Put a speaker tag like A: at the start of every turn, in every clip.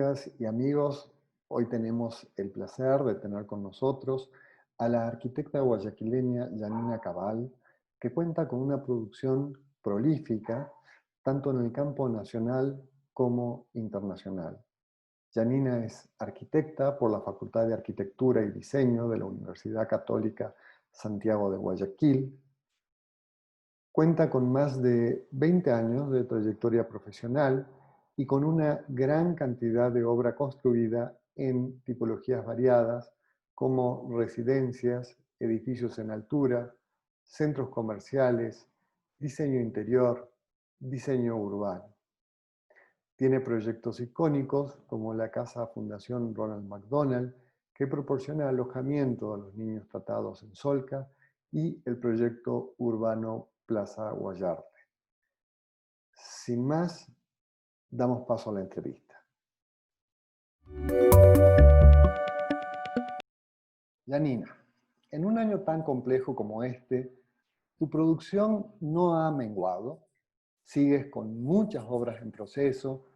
A: Amigas y amigos, hoy tenemos el placer de tener con nosotros a la arquitecta guayaquileña Yanina Cabal, que cuenta con una producción prolífica tanto en el campo nacional como internacional. Yanina es arquitecta por la Facultad de Arquitectura y Diseño de la Universidad Católica Santiago de Guayaquil. Cuenta con más de 20 años de trayectoria profesional y con una gran cantidad de obra construida en tipologías variadas como residencias, edificios en altura, centros comerciales, diseño interior, diseño urbano. Tiene proyectos icónicos como la Casa Fundación Ronald McDonald, que proporciona alojamiento a los niños tratados en Solca, y el proyecto urbano Plaza Guayarte. Sin más, damos paso a la entrevista. Yanina, en un año tan complejo como este, tu producción no ha menguado, sigues con muchas obras en proceso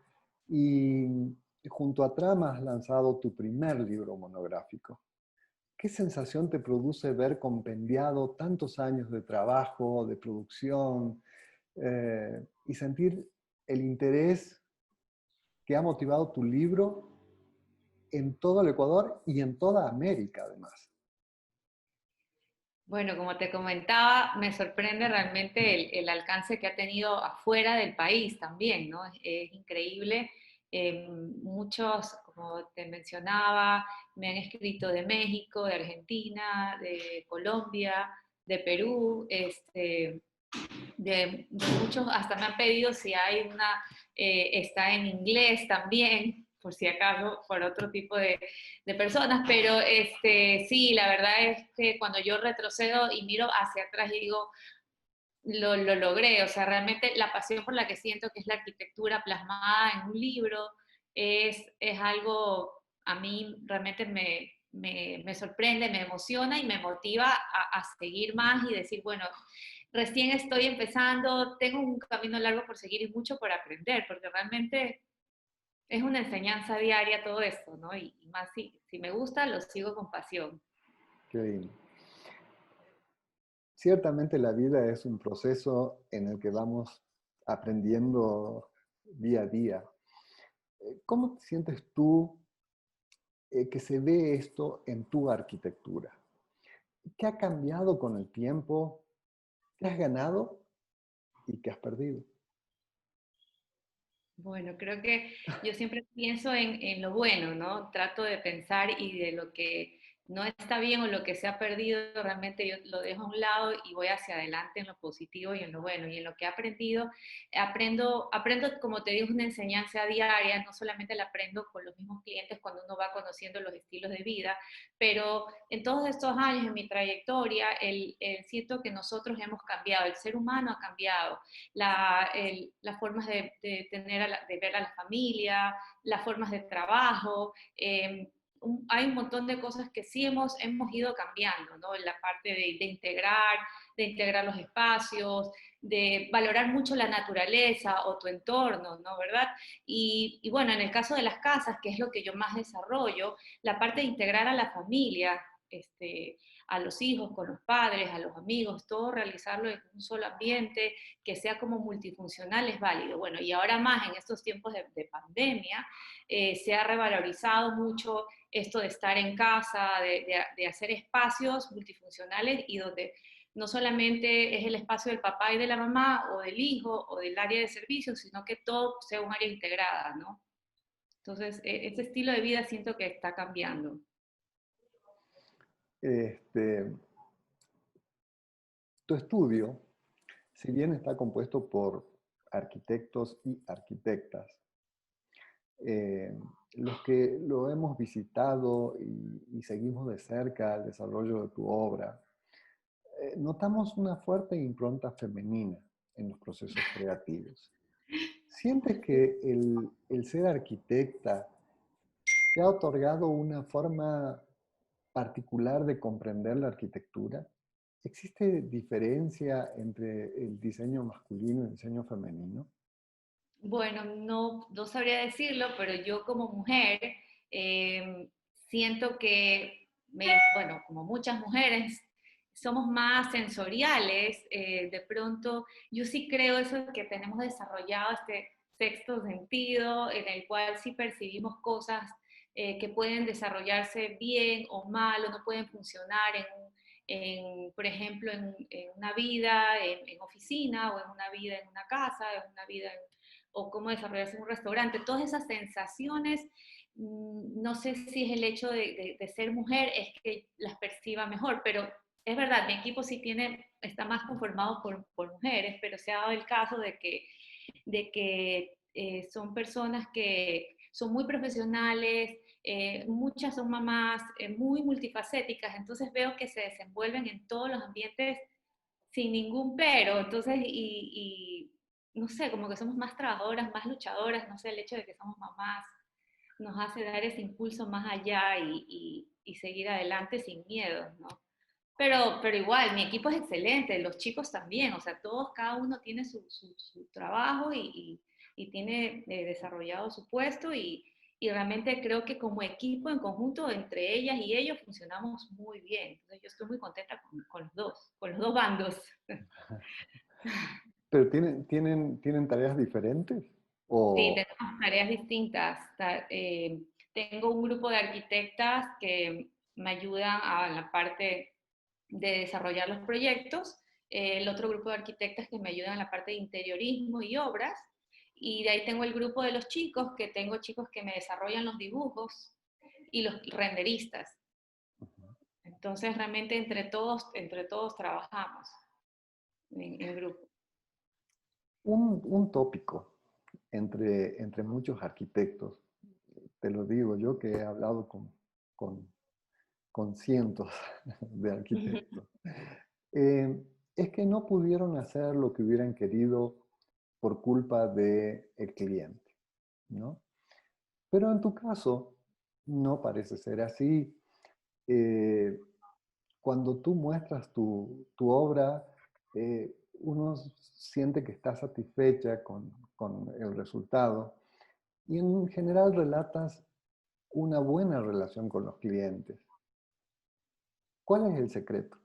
A: y junto a Trama has lanzado tu primer libro monográfico. ¿Qué sensación te produce ver compendiado tantos años de trabajo, de producción, y sentir el interés que ha motivado tu libro en todo el Ecuador y en toda América, además?
B: Bueno, como te comentaba, me sorprende realmente el alcance que ha tenido afuera del país también, ¿no? Es increíble. Muchos, como te mencionaba, me han escrito de México, de Argentina, de Colombia, de Perú, de muchos, hasta me han pedido si hay una, está en inglés también, por si acaso, por otro tipo de personas, pero sí, la verdad es que cuando yo retrocedo y miro hacia atrás y digo, lo logré, o sea, realmente la pasión por la que siento que es la arquitectura plasmada en un libro es algo, a mí realmente me sorprende, me emociona y me motiva a seguir más y decir, bueno, recién estoy empezando, tengo un camino largo por seguir y mucho por aprender, porque realmente es una enseñanza diaria todo esto, ¿no? Y más si me gusta, lo sigo con pasión.
A: Qué lindo. Ciertamente la vida es un proceso en el que vamos aprendiendo día a día. ¿Cómo te sientes tú que se ve esto en tu arquitectura? ¿Qué ha cambiado con el tiempo? ¿Qué has ganado y qué has perdido?
B: Bueno, creo que yo siempre pienso en lo bueno, ¿no? Trato de pensar y de lo que no está bien o lo que se ha perdido, realmente yo lo dejo a un lado y voy hacia adelante en lo positivo y en lo bueno. Y en lo que he aprendido, aprendo, como te digo, una enseñanza diaria, no solamente la aprendo con los mismos clientes cuando uno va conociendo los estilos de vida, pero en todos estos años, en mi trayectoria, siento que nosotros hemos cambiado, el ser humano ha cambiado las formas de ver a la familia, las formas de trabajo. Hay un montón de cosas que sí hemos ido cambiando, ¿no? En la parte de integrar los espacios, de valorar mucho la naturaleza o tu entorno, ¿no? ¿Verdad? Y bueno, en el caso de las casas, que es lo que yo más desarrollo, la parte de integrar a la familia, a los hijos, con los padres, a los amigos, todo realizarlo en un solo ambiente, que sea como multifuncional es válido. Bueno, y ahora más en estos tiempos de pandemia, se ha revalorizado mucho esto de estar en casa, de hacer espacios multifuncionales y donde no solamente es el espacio del papá y de la mamá o del hijo o del área de servicios, sino que todo sea un área integrada, ¿no? Entonces, ese estilo de vida siento que está cambiando.
A: Este, Tu estudio, si bien está compuesto por arquitectos y arquitectas, eh, los que lo hemos visitado y seguimos de cerca el desarrollo de tu obra, notamos una fuerte impronta femenina en los procesos creativos. ¿Sientes que el ser arquitecta te ha otorgado una forma particular de comprender la arquitectura? ¿Existe diferencia entre el diseño masculino y el diseño femenino?
B: Bueno, no sabría decirlo, pero yo como mujer siento que, bueno, como muchas mujeres, somos más sensoriales. De pronto, yo sí creo eso de que tenemos desarrollado este sexto sentido en el cual sí percibimos cosas que pueden desarrollarse bien o mal o no pueden funcionar por ejemplo, en una vida en oficina o en una vida en una casa, en una vida o cómo desarrollarse en un restaurante. Todas esas sensaciones, no sé si es el hecho de ser mujer, es que las perciba mejor, pero es verdad, mi equipo sí está más conformado por mujeres, pero se ha dado el caso de que son personas que son muy profesionales, muchas son mamás muy multifacéticas, entonces veo que se desenvuelven en todos los ambientes sin ningún pero, entonces, no sé, como que somos más trabajadoras, más luchadoras, no sé, el hecho de que somos mamás nos hace dar ese impulso más allá y seguir adelante sin miedo, ¿no? Pero igual, mi equipo es excelente, los chicos también, o sea, todos, cada uno tiene su trabajo y tiene desarrollado su puesto y realmente creo que como equipo en conjunto, entre ellas y ellos, funcionamos muy bien. Entonces yo estoy muy contenta con los dos bandos.
A: ¿Pero tienen tareas diferentes?
B: Sí,
A: ¿O
B: tenemos tareas distintas. Tengo un grupo de arquitectas que me ayudan a la parte de desarrollar los proyectos, el otro grupo de arquitectas que me ayudan en la parte de interiorismo y obras, y de ahí tengo el grupo de los chicos, que tengo chicos que me desarrollan los dibujos y los renderistas. Entonces realmente entre todos trabajamos en grupo.
A: un tópico entre muchos arquitectos, te lo digo yo que he hablado con, con cientos de arquitectos, eh, es que no pudieron hacer lo que hubieran querido por culpa del cliente, ¿no? Pero en tu caso no parece ser así. Eh, Cuando tú muestras tu obra, uno siente que está satisfecha con el resultado y en general relatas una buena relación con los clientes. ¿Cuál es el secreto?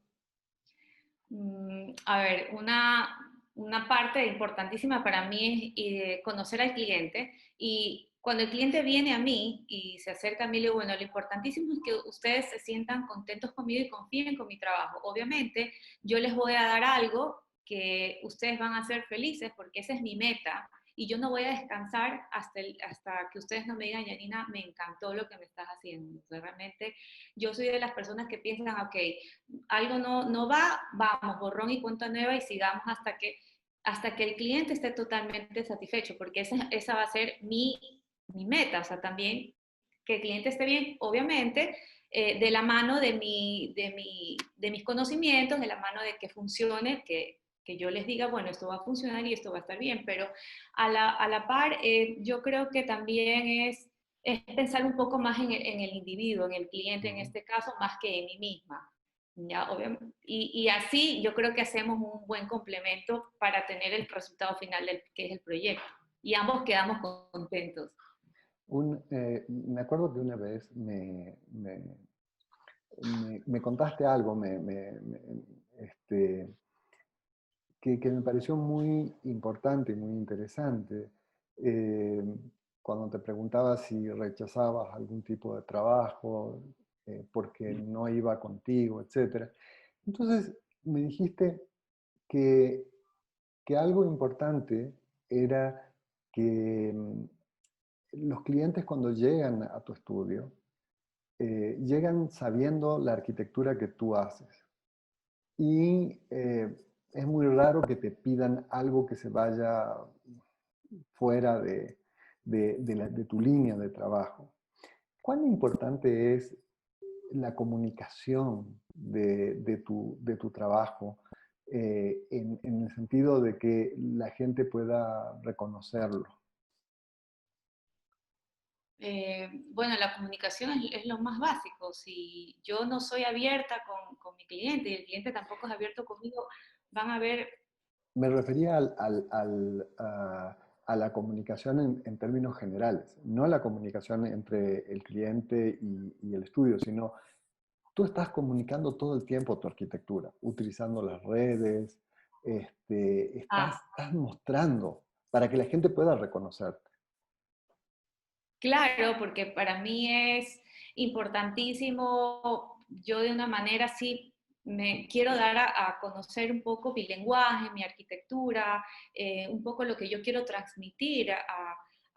B: A ver, una parte importantísima para mí es conocer al cliente y cuando el cliente viene a mí y se acerca a mí, le digo, bueno, lo importantísimo es que ustedes se sientan contentos conmigo y confíen con mi trabajo. Obviamente, yo les voy a dar algo que ustedes van a ser felices porque esa es mi meta y yo no voy a descansar hasta que ustedes no me digan, Yanina, me encantó lo que me estás haciendo. O sea, realmente yo soy de las personas que piensan, ok, algo no va, vamos, borrón y cuenta nueva y sigamos hasta que el cliente esté totalmente satisfecho, porque esa va a ser mi meta, o sea, también que el cliente esté bien, obviamente, de la mano de mis conocimientos, de la mano de que funcione, que yo les diga, bueno, esto va a funcionar y esto va a estar bien, pero a la par, yo creo que también es pensar un poco más en el individuo, en el cliente en
A: Ujú.
B: este caso, más que en mí misma. ¿Ya? Obviamente. Y así yo creo que hacemos un buen complemento para tener el resultado final que es el proyecto. Y ambos quedamos contentos.
A: Me acuerdo que una vez me contaste algo este, que me pareció muy importante y muy interesante. Eh, Cuando te preguntaba si rechazabas algún tipo de trabajo porque no iba contigo, etc. Entonces me dijiste que, que algo importante era que los clientes cuando llegan a tu estudio, llegan sabiendo la arquitectura que tú haces. Y es muy raro que te pidan algo que se vaya fuera de tu línea de trabajo. ¿Cuán importante es la comunicación de tu trabajo en el sentido de que la gente pueda reconocerlo?
B: Bueno, la comunicación es lo más básico. Si yo no soy abierta con mi cliente y el cliente tampoco es abierto conmigo, van a ver.
A: Me refería a la comunicación en términos generales, no la comunicación entre el cliente y el estudio, sino tú estás comunicando todo el tiempo tu arquitectura, utilizando las redes,
B: Ah,
A: estás mostrando para que la gente pueda reconocerte.
B: claro, porque para mí es importantísimo, yo de una manera sí me quiero dar a conocer un poco mi lenguaje, mi arquitectura, un poco lo que yo quiero transmitir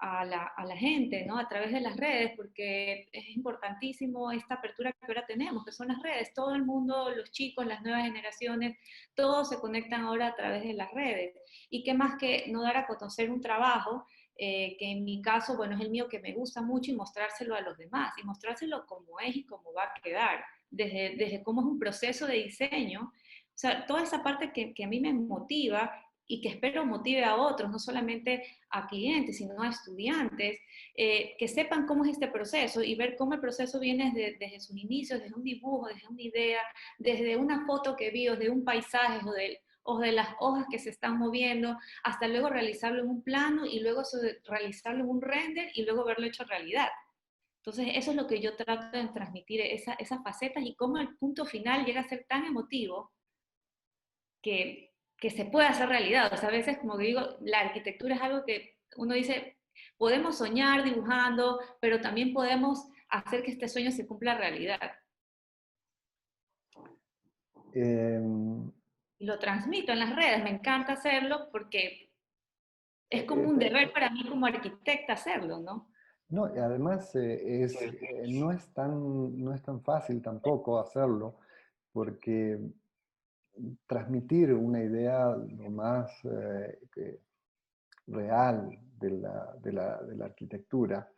B: a la gente, ¿no? A través de las redes, porque es importantísimo esta apertura que ahora tenemos, que son las redes. Todo el mundo, los chicos, las nuevas generaciones, todos se conectan ahora a través de las redes. Y qué más que no dar a conocer un trabajo que en mi caso, bueno, es el mío que me gusta mucho y mostrárselo a los demás y mostrárselo como es y cómo va a quedar, desde cómo es un proceso de diseño, o sea, toda esa parte que a mí me motiva y que espero motive a otros, no solamente a clientes, sino a estudiantes, que sepan cómo es este proceso y ver cómo el proceso viene desde sus inicios, desde un dibujo, desde una idea, desde una foto que vi, o de un paisaje, o de las hojas que se están moviendo, hasta luego realizarlo en un plano y luego realizarlo en un render y luego verlo hecho realidad. Entonces, eso es lo que yo trato de transmitir, esas facetas y cómo el punto final llega a ser tan emotivo que se puede hacer realidad. O sea, a veces, como digo, la arquitectura es algo que uno dice, podemos soñar dibujando, pero también podemos hacer que este sueño se cumpla realidad.
A: Eh,
B: Y lo transmito en las redes, me encanta hacerlo porque es como un
A: eh,
B: deber para mí como arquitecta hacerlo, ¿no?
A: no, y además no es tan fácil tampoco hacerlo, porque transmitir una idea lo más real de la arquitectura,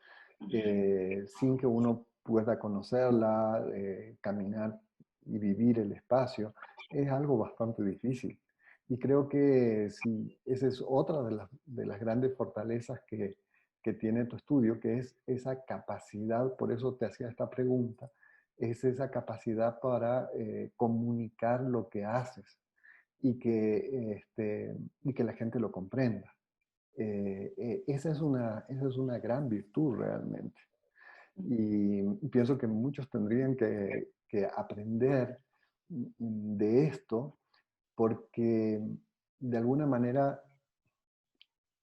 A: sin que uno pueda conocerla, caminar y vivir el espacio, es algo bastante difícil. Y creo que sí, esa es otra de las grandes fortalezas que tiene tu estudio, que es esa capacidad, por eso te hacía esta pregunta, es esa capacidad para comunicar lo que haces y que la gente lo comprenda. Esa es una gran virtud realmente. Y pienso que muchos tendrían que aprender de esto porque de alguna manera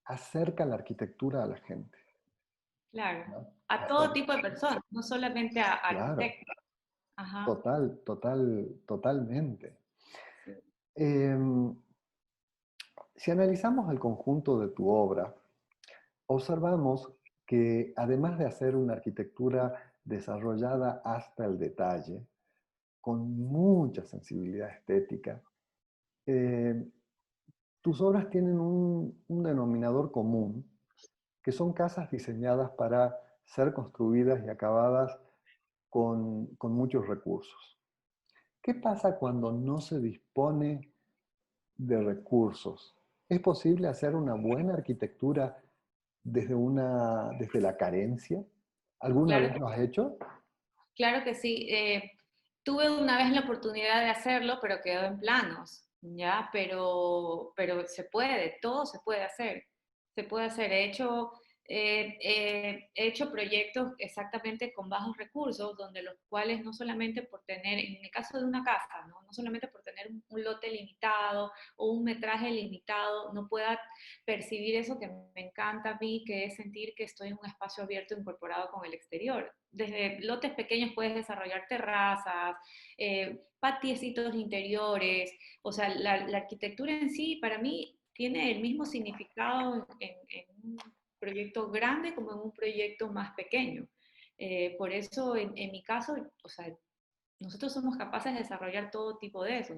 A: acerca la arquitectura a la gente,
B: Claro,
A: ¿no?
B: a todo
A: Acerca,
B: tipo de personas, no solamente a
A: claro,
B: arquitectos. Ajá,
A: totalmente.
B: sí,
A: Em, si analizamos el conjunto de tu obra, observamos que además de hacer una arquitectura desarrollada hasta el detalle, con mucha sensibilidad estética, eh, tus obras tienen un denominador común, que son casas diseñadas para ser construidas y acabadas con muchos recursos. ¿Qué pasa cuando no se dispone de recursos? ¿Es posible hacer una buena arquitectura desde la carencia? ¿Alguna
B: claro
A: vez
B: que,
A: lo has hecho?
B: claro que sí. Tuve una vez la oportunidad de hacerlo, pero quedó en planos, ¿ya? Pero se puede, todo se puede hacer. Se puede hacer. He hecho proyectos exactamente con bajos recursos, donde los cuales no solamente por tener, en el caso de una casa, no, no solamente por tener un lote limitado o un metraje limitado, no pueda percibir eso que me encanta a mí, que es sentir que estoy en un espacio abierto incorporado con el exterior. Desde lotes pequeños puedes desarrollar terrazas, patiecitos interiores, o sea, la arquitectura en sí para mí tiene el mismo significado en un proyecto grande como en un proyecto más pequeño. Por eso, en mi caso, o sea, nosotros somos capaces de desarrollar todo tipo de eso.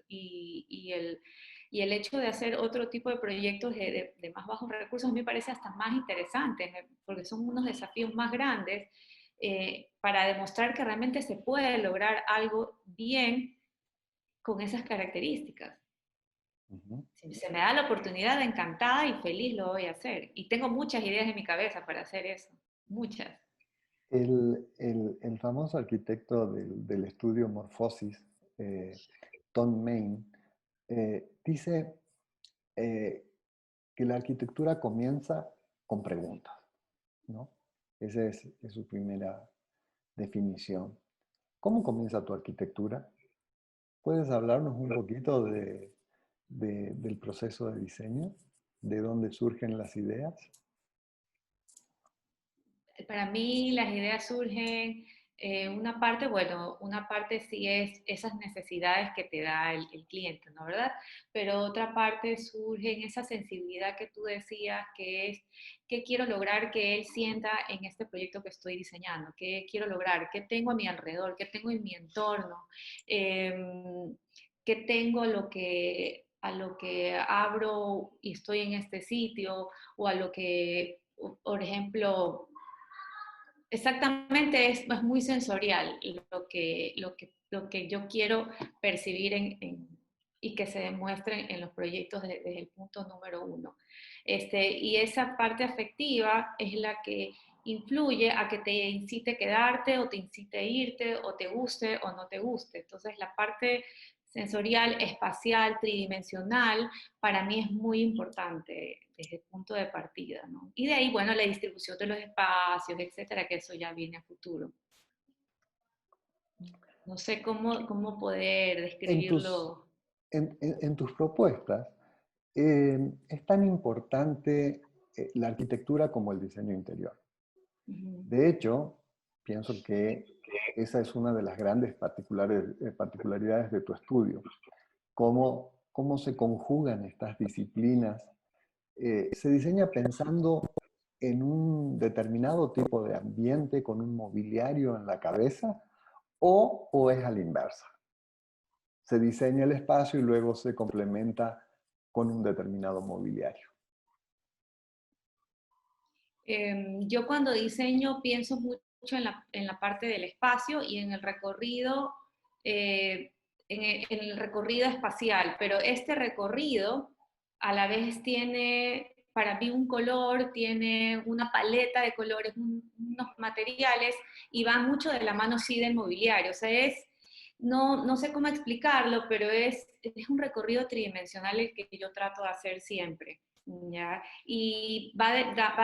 B: Y el hecho de hacer otro tipo de proyectos de más bajos recursos a mí me parece hasta más interesante, porque son unos desafíos más grandes para demostrar que realmente se puede lograr algo bien con esas características.
A: Ujú.
B: Si se me da la oportunidad, encantada y feliz lo voy a hacer. Y tengo muchas ideas en mi cabeza para hacer eso, muchas.
A: El famoso arquitecto del estudio Morfosis, Tom Main, dice eh, que la arquitectura comienza con preguntas, ¿no? Esa es su primera definición. ¿Cómo comienza tu arquitectura? ¿Puedes hablarnos un poquito del proceso de diseño? ¿De dónde surgen las ideas?
B: Para mí las ideas surgen, una parte, bueno, una parte sí es esas necesidades que te da el cliente, ¿no? ¿Verdad? Pero otra parte surge en esa sensibilidad que tú decías, que es qué quiero lograr que él sienta en este proyecto que estoy diseñando, qué quiero lograr, qué tengo a mi alrededor, qué tengo en mi entorno, qué tengo a lo que abro y estoy en este sitio, o a lo que, por ejemplo, exactamente, es muy sensorial lo que yo quiero percibir y que se demuestre en los proyectos desde el punto número uno. Y esa parte afectiva es la que influye a que te incite a quedarte o te incite a irte o te guste o no te guste. Entonces la parte sensorial, espacial, tridimensional, para mí es muy importante desde el punto de partida, ¿no? Y de ahí, bueno, la distribución de los espacios, etcétera, que eso ya viene a futuro. No sé cómo poder
A: En tus,
B: describirlo.
A: en tus propuestas, es tan importante la arquitectura como el diseño interior.
B: Ujú.
A: De hecho, pienso que esa es una de las grandes particularidades de tu estudio, cómo se conjugan estas disciplinas. Se diseña pensando en un determinado tipo de ambiente con un mobiliario en la cabeza o es a la inversa. Se diseña el espacio y luego se complementa con un determinado mobiliario.
B: Yo cuando diseño pienso mucho en la parte del espacio y en el recorrido, en el recorrido espacial, pero este recorrido a la vez tiene para mí un color, tiene una paleta de colores, unos materiales y va mucho de la mano sí del mobiliario. O sea, no sé cómo explicarlo, pero es un recorrido tridimensional el que yo trato de hacer siempre. ¿Ya? Y va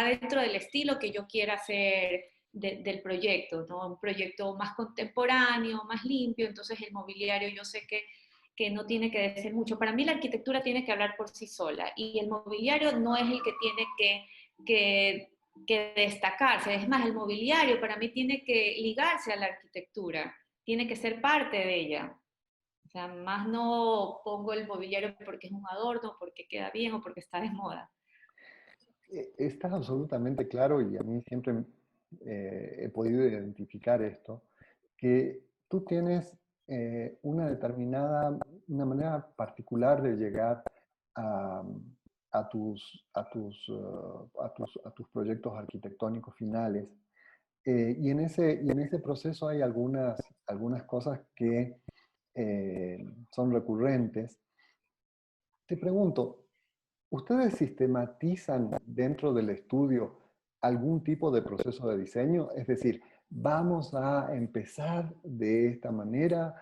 B: dentro del estilo que yo quiera hacer del proyecto, ¿no? Un proyecto más contemporáneo, más limpio, entonces el mobiliario yo sé que no tiene que decir mucho. Para mí la arquitectura tiene que hablar por sí sola y el mobiliario no es el que tiene que destacarse, es más, el mobiliario para mí tiene que ligarse a la arquitectura, tiene que ser parte de ella. O sea, más no pongo el mobiliario porque es un adorno, porque queda bien o porque está de moda.
A: Estás absolutamente claro y a mí siempre he podido identificar esto, que tú tienes una manera particular de llegar a, a tus proyectos arquitectónicos finales. Y en ese proceso hay algunas cosas que son recurrentes. Te pregunto, ¿ustedes sistematizan dentro del estudio algún tipo de proceso de diseño? Es decir, vamos a empezar de esta manera,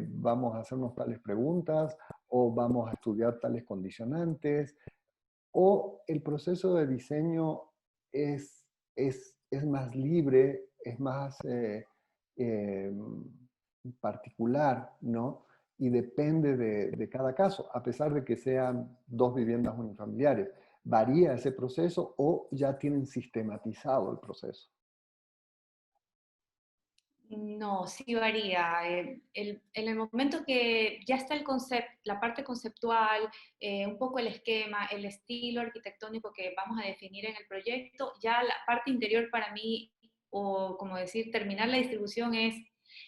A: vamos a hacernos tales preguntas o vamos a estudiar tales condicionantes, o el proceso de diseño es más libre, es más eh, particular, ¿no? Y depende de cada caso, a pesar de que sean dos viviendas unifamiliares. ¿Varía ese proceso o ya tienen sistematizado el proceso?
B: No, sí varía. En el momento que ya está el concepto, la parte conceptual, un poco el esquema, el estilo arquitectónico que vamos a definir en el proyecto, ya la parte interior para mí, o como decir, terminar la distribución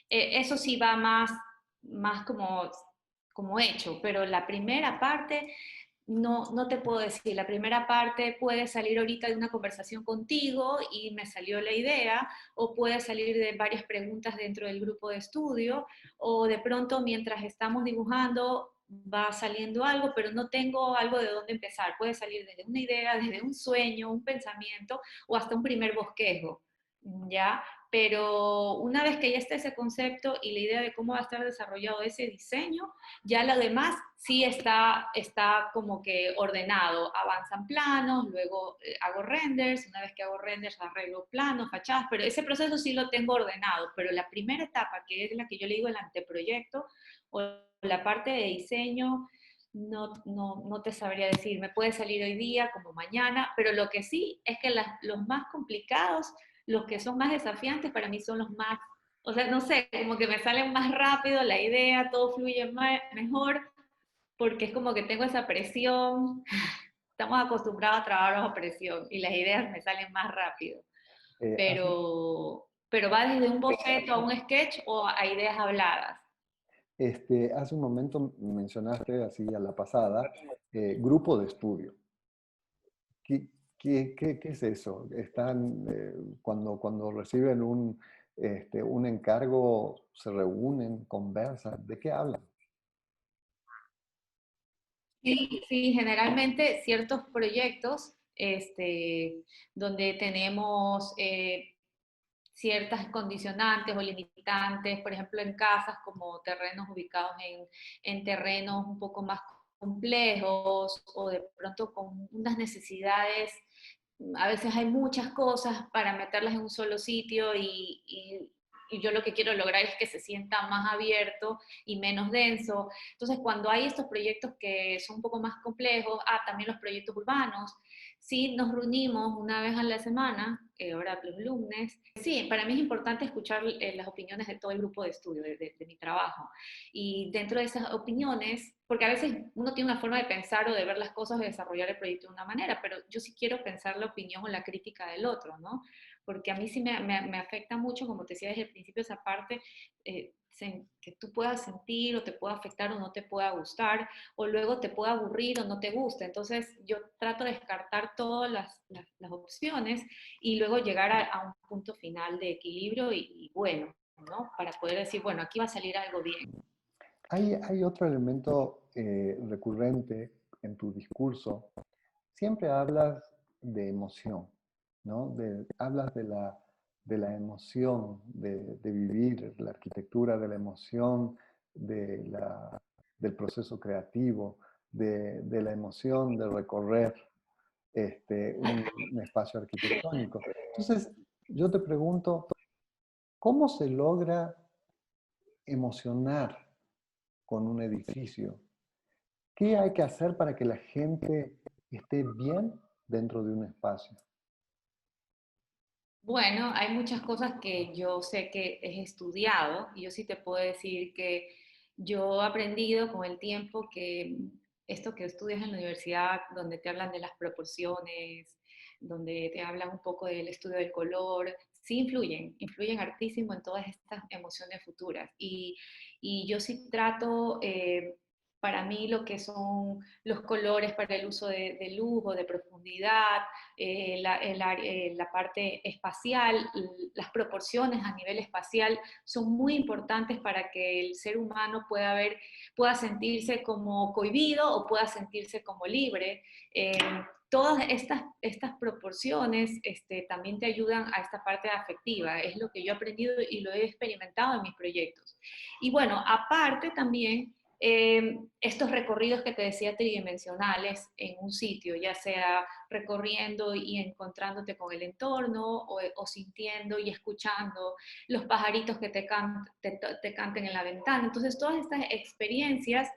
B: eso sí va más como hecho, pero la primera parte no te puedo decir. La primera parte puede salir ahorita de una conversación contigo y me salió la idea, o puede salir de varias preguntas dentro del grupo de estudio, o de pronto mientras estamos dibujando va saliendo algo, pero no tengo algo de dónde empezar. Puede salir desde una idea, desde un sueño, un pensamiento o hasta un primer bosquejo, ¿ya? pero una vez que ya está ese concepto y la idea de cómo va a estar desarrollado ese diseño, ya lo demás sí está como que ordenado. Avanzan planos, luego hago renders, una vez que hago renders arreglo planos, fachadas, pero ese proceso sí lo tengo ordenado, pero la primera etapa, que es la que yo le digo el anteproyecto, o la parte de diseño, no te sabría decir, me puede salir hoy día como mañana, pero lo que sí es que los más complicados, los que son más desafiantes para mí son los más, o sea, no sé, como que me salen más rápido la idea, todo fluye mejor, porque es como que tengo esa presión, estamos acostumbrados a trabajar bajo presión y las ideas me salen más rápido,
A: Hace,
B: pero va desde un boceto a un sketch o a ideas habladas.
A: hace un momento mencionaste, así a la pasada, grupo de estudio. ¿Qué, qué es eso? Están, cuando reciben un encargo, se reúnen, conversan, ¿de qué hablan?
B: Sí, sí, generalmente ciertos proyectos donde tenemos ciertas condicionantes o limitantes, por ejemplo, en casas como terrenos ubicados en terrenos un poco más complejos o de pronto con unas necesidades, a veces hay muchas cosas para meterlas en un solo sitio y yo lo que quiero lograr es que se sienta más abierto y menos denso. Entonces, cuando hay estos proyectos que son un poco más complejos, también los proyectos urbanos, sí nos reunimos una vez a la semana, ahora los lunes. Sí, para mí es importante escuchar las opiniones de todo el grupo de estudio, de mi trabajo. Y dentro de esas opiniones, porque a veces uno tiene una forma de pensar o de ver las cosas o de desarrollar el proyecto de una manera, pero yo sí quiero pensar la opinión o la crítica del otro, ¿no? Porque a mí sí me afecta mucho, como te decía desde el principio, esa parte que tú puedas sentir o te pueda afectar o no te pueda gustar, o luego te pueda aburrir o no te guste. Entonces yo trato de descartar todas las opciones y luego llegar a un punto final de equilibrio y bueno, ¿no? Para poder decir, bueno, aquí va a salir algo bien.
A: Hay otro elemento recurrente en tu discurso. Siempre hablas de emoción, ¿no? Hablas de la emoción de vivir, la arquitectura de la emoción, de del proceso creativo, de la emoción de recorrer un espacio arquitectónico. Entonces, yo te pregunto, ¿cómo se logra emocionar con un edificio? ¿Qué hay que hacer para que la gente esté bien dentro de un espacio?
B: Bueno, hay muchas cosas que yo sé que he estudiado y yo sí te puedo decir que yo he aprendido con el tiempo que esto que estudias en la universidad, donde te hablan de las proporciones, donde te hablan un poco del estudio del color, sí influyen hartísimo en todas estas emociones futuras. Y yo sí trato, para mí, lo que son los colores para el uso de luz o de profundidad, la parte espacial, las proporciones a nivel espacial son muy importantes para que el ser humano pueda sentirse como cohibido o pueda sentirse como libre. Todas estas proporciones también te ayudan a esta parte afectiva, es lo que yo he aprendido y lo he experimentado en mis proyectos. Y bueno, aparte también estos recorridos que te decía tridimensionales en un sitio, ya sea recorriendo y encontrándote con el entorno o sintiendo y escuchando los pajaritos que te canten en la ventana. Entonces, todas estas experiencias,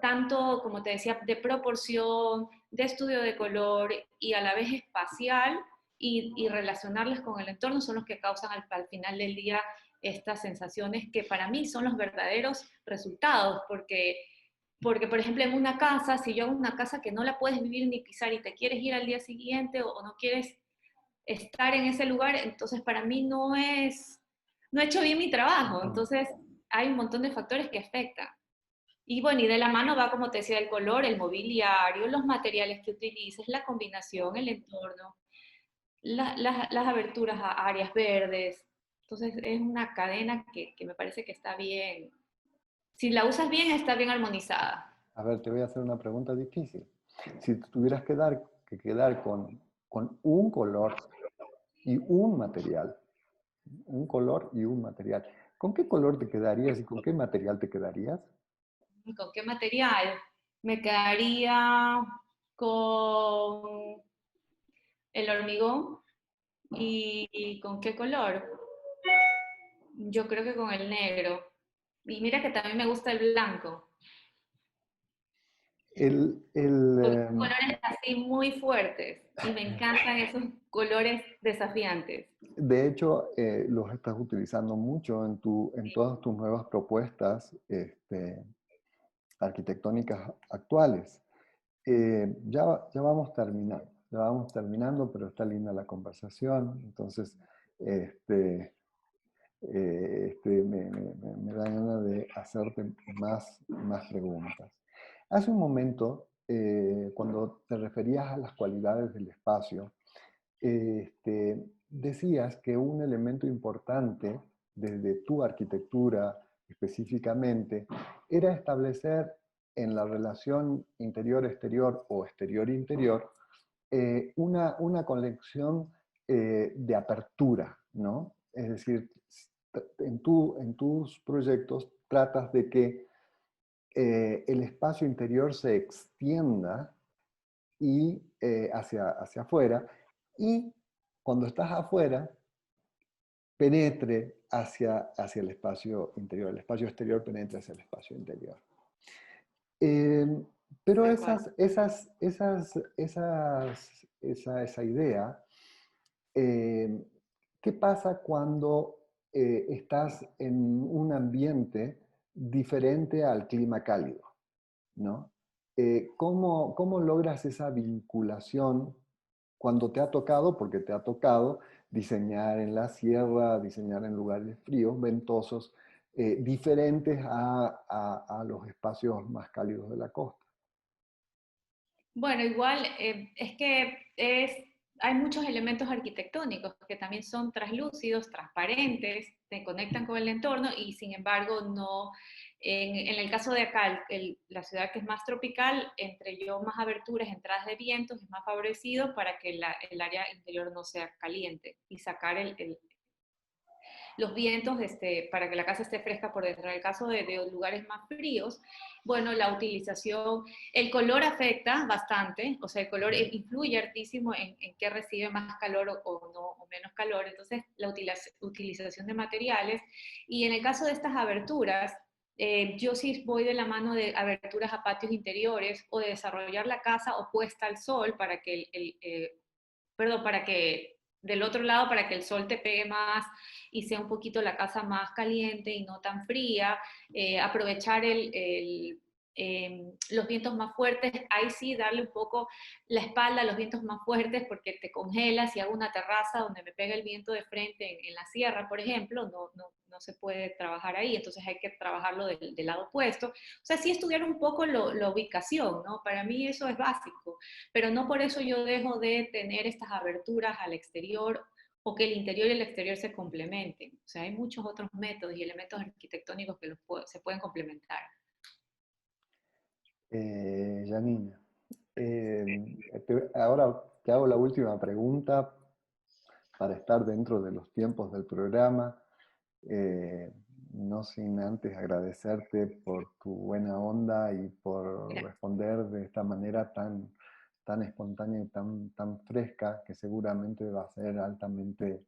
B: tanto como te decía, de proporción, de estudio de color y a la vez espacial y relacionarlas con el entorno son los que causan al final del día estas sensaciones que para mí son los verdaderos resultados, porque, por ejemplo, en una casa, si yo hago una casa que no la puedes vivir ni pisar y te quieres ir al día siguiente o no quieres estar en ese lugar, entonces para mí no he hecho bien mi trabajo. Entonces hay un montón de factores que afectan. Y bueno, y de la mano va, como te decía, el color, el mobiliario, los materiales que utilices, la combinación, el entorno, las aberturas a áreas verdes. Entonces es una cadena que me parece que está bien. Si la usas bien, está bien armonizada.
A: A ver, te voy a hacer una pregunta difícil. Si tú tuvieras que quedar con un color y un material, Un color y un material. ¿Con qué color te quedarías y con qué material te quedarías?
B: ¿Con qué material? Me quedaría con el hormigón y ¿con qué color? Yo creo que con el negro. Y mira que también me gusta el blanco.
A: El, el,
B: Son
A: em,
B: colores así muy fuertes y me encantan esos colores desafiantes.
A: de hecho, los estás utilizando mucho en
B: Sí.
A: todas tus nuevas propuestas arquitectónicas actuales. Ya vamos terminando, pero está linda la conversación. Entonces, este, me da ganas de hacerte más preguntas. Hace un momento, cuando te referías a las cualidades del espacio, decías que un elemento importante desde tu arquitectura específicamente era establecer en la relación interior-exterior o exterior-interior una conexión de apertura, ¿no? Es decir, en tus proyectos tratas de que el espacio interior se extienda y hacia afuera, y cuando estás afuera, penetre hacia el espacio interior, el espacio exterior penetre hacia el espacio interior. Eh, pero
B: Tal cual.
A: esa idea, eh, ¿qué pasa cuando estás en un ambiente diferente al clima cálido? ¿No? ¿Cómo logras esa vinculación cuando te ha tocado, porque te ha tocado diseñar en la sierra, diseñar en lugares fríos, ventosos, diferentes a los espacios más cálidos de la costa?
B: Bueno, igual es que hay muchos elementos arquitectónicos que también son translúcidos, transparentes, se conectan con el entorno y sin embargo no, en el caso de acá, la ciudad que es más tropical, entre yo más aberturas, entradas de vientos, es más favorecido para que el área interior no sea caliente y sacar los vientos para que la casa esté fresca por dentro. En el caso de lugares más fríos, bueno, la utilización, el color afecta bastante, o sea, el color influye hartísimo en qué recibe más calor o no, o menos calor, entonces la utilización de materiales. Y en el caso de estas aberturas, yo sí voy de la mano de aberturas a patios interiores o de desarrollar la casa opuesta al sol para que perdón, para que del otro lado, para que el sol te pegue más y sea un poquito la casa más caliente y no tan fría, aprovechar los vientos más fuertes, ahí sí darle un poco la espalda a los vientos más fuertes porque te congelas. Si hago una terraza donde me pega el viento de frente en la sierra, por ejemplo, no se puede trabajar ahí, entonces hay que trabajarlo del lado opuesto. O sea, sí estudiar un poco la ubicación, ¿no? Para mí eso es básico, pero no por eso yo dejo de tener estas aberturas al exterior o que el interior y el exterior se complementen. O sea, hay muchos otros métodos y elementos arquitectónicos que se pueden complementar.
A: Janina, ahora te hago la última pregunta para estar dentro de los tiempos del programa. Eh, no sin antes agradecerte por tu buena onda y por
B: Gracias.
A: responder de esta manera tan espontánea y tan fresca, que seguramente va a ser altamente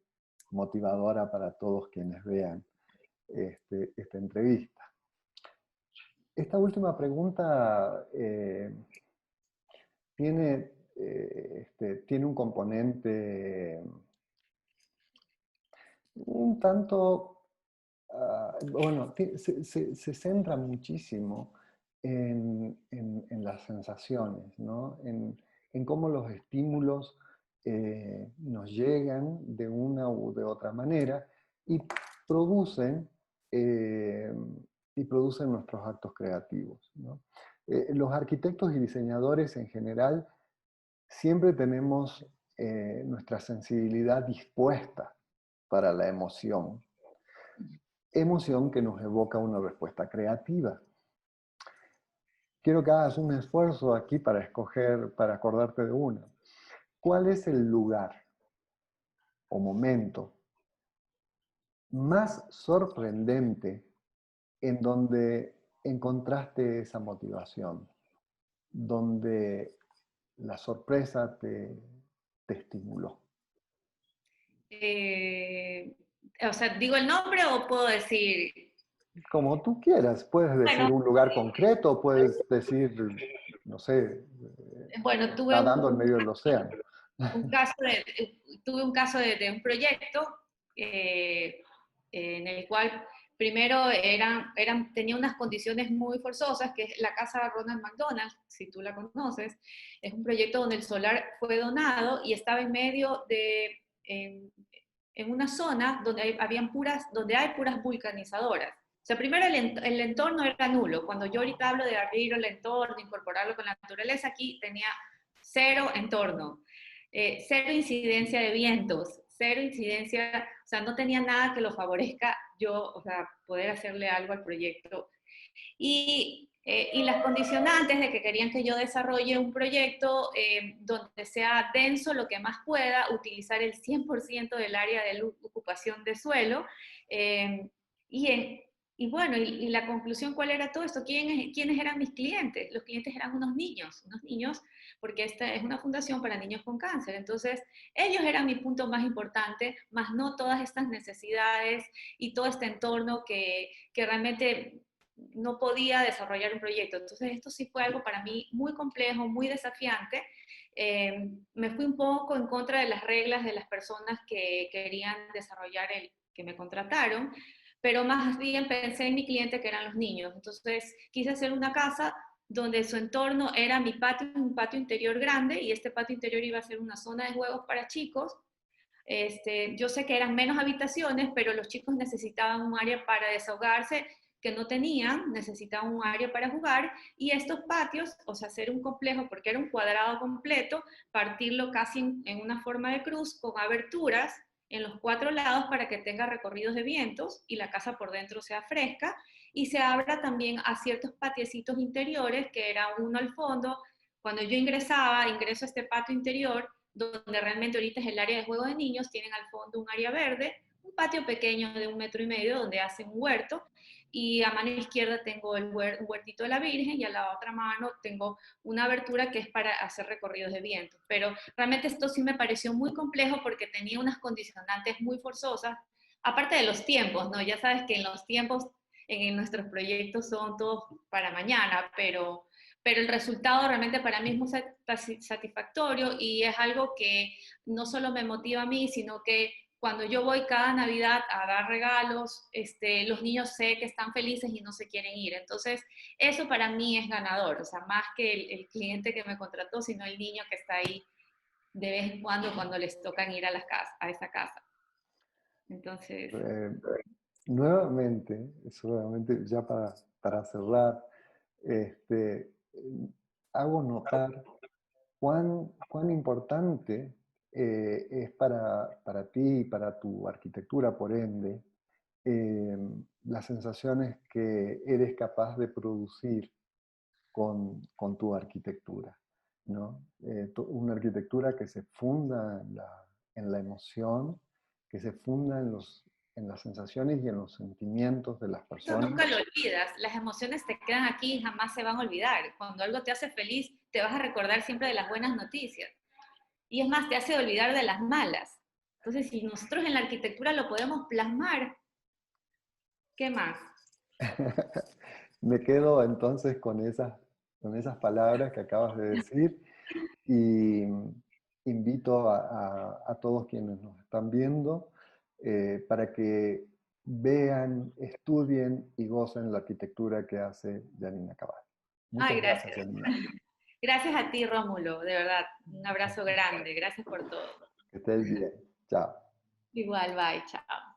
A: motivadora para todos quienes vean esta entrevista. Esta última pregunta tiene un componente un tanto. Bueno, se centra muchísimo en las sensaciones, ¿no? En cómo los estímulos nos llegan de una u de otra manera y producen, eh, y producen nuestros actos creativos, ¿no? Los arquitectos y diseñadores en general siempre tenemos nuestra sensibilidad dispuesta para la emoción, emoción que nos evoca una respuesta creativa. Quiero que hagas un esfuerzo aquí para escoger, para acordarte de una. ¿Cuál es el lugar o momento más sorprendente en donde encontraste esa motivación, donde la sorpresa te estimuló?
B: Eh, o sea, ¿digo el nombre o puedo decir?
A: Como tú quieras, puedes decir
B: Bueno,
A: un lugar concreto, puedes decir, no sé,
B: bueno,
A: nadando en medio del océano.
B: un caso tuve un caso de un proyecto eh, en el cual primero tenía unas condiciones muy forzosas, que es la casa Ronald McDonald, si tú la conoces. Es un proyecto donde el solar fue donado y estaba en medio en una zona donde donde hay puras vulcanizadoras. O sea, primero el entorno era nulo. Cuando yo ahorita hablo de abrir el entorno, incorporarlo con la naturaleza, aquí tenía cero entorno, cero incidencia de vientos, cero incidencia, o sea, no tenía nada que lo favorezca yo, o sea, poder hacerle algo al proyecto. Y las condicionantes de que querían que yo desarrolle un proyecto donde sea denso lo que más pueda, utilizar el 100% del área de ocupación de suelo. eh, y, en, y bueno, y la conclusión, ¿cuál era todo esto? ¿Quiénes eran mis clientes? Los clientes eran unos niños, porque esta es una fundación para niños con cáncer. Entonces, ellos eran mi punto más importante, más no todas estas necesidades y todo este entorno que realmente no podía desarrollar un proyecto. Entonces, esto sí fue algo para mí muy complejo, muy desafiante. Me fui un poco en contra de las reglas de las personas que querían desarrollar que me contrataron, pero más bien pensé en mi cliente, que eran los niños. Entonces, quise hacer una casa donde su entorno era mi patio, un patio interior grande, y este patio interior iba a ser una zona de juegos para chicos. Yo sé que eran menos habitaciones, pero los chicos necesitaban un área para desahogarse que no tenían, necesitaban un área para jugar, y estos patios, o sea, hacer un complejo, porque era un cuadrado completo, partirlo casi en una forma de cruz con aberturas en los cuatro lados para que tenga recorridos de vientos y la casa por dentro sea fresca, y se abra también a ciertos patiecitos interiores, que era uno al fondo. Cuando yo ingreso a este patio interior, donde realmente ahorita es el área de juego de niños, tienen al fondo un área verde, un patio pequeño de 1,5 metros donde hacen un huerto, y a mano izquierda tengo un huertito de la Virgen, y a la otra mano tengo una abertura que es para hacer recorridos de viento. Pero realmente esto sí me pareció muy complejo porque tenía unas condicionantes muy forzosas, aparte de los tiempos, ¿no? Ya sabes que en los tiempos en nuestros proyectos son todos para mañana, pero el resultado realmente para mí es muy satisfactorio, y es algo que no solo me motiva a mí, sino que cuando yo voy cada Navidad a dar regalos, los niños sé que están felices y no se quieren ir. Entonces, eso para mí es ganador, o sea, más que el cliente que me contrató, sino el niño que está ahí de vez en cuando les tocan ir a esa casa. Entonces,
A: Eh, nuevamente, solamente ya para cerrar, este, hago notar cuán importante es para ti y para tu arquitectura, por ende, eh, las sensaciones que eres capaz de producir con tu arquitectura, ¿no? Una arquitectura que se funda en la emoción, que se funda en las sensaciones y en los sentimientos de las
B: eso
A: personas.
B: nunca lo olvidas, las emociones te quedan aquí y jamás se van a olvidar. Cuando algo te hace feliz, te vas a recordar siempre de las buenas noticias. Y es más, te hace olvidar de las malas. Entonces, si nosotros en la arquitectura lo podemos plasmar, ¿qué más?
A: Me quedo entonces con esas palabras que acabas de decir, y invito a todos quienes nos están viendo para que vean, estudien y gocen la arquitectura que hace Janina Cabal.
B: Ay,
A: Muchas gracias,
B: gracias.
A: Janina.
B: Gracias a ti, Rómulo, de verdad. Un abrazo grande. Gracias por todo.
A: Que estés bien. Chao.
B: Igual, bye, chao.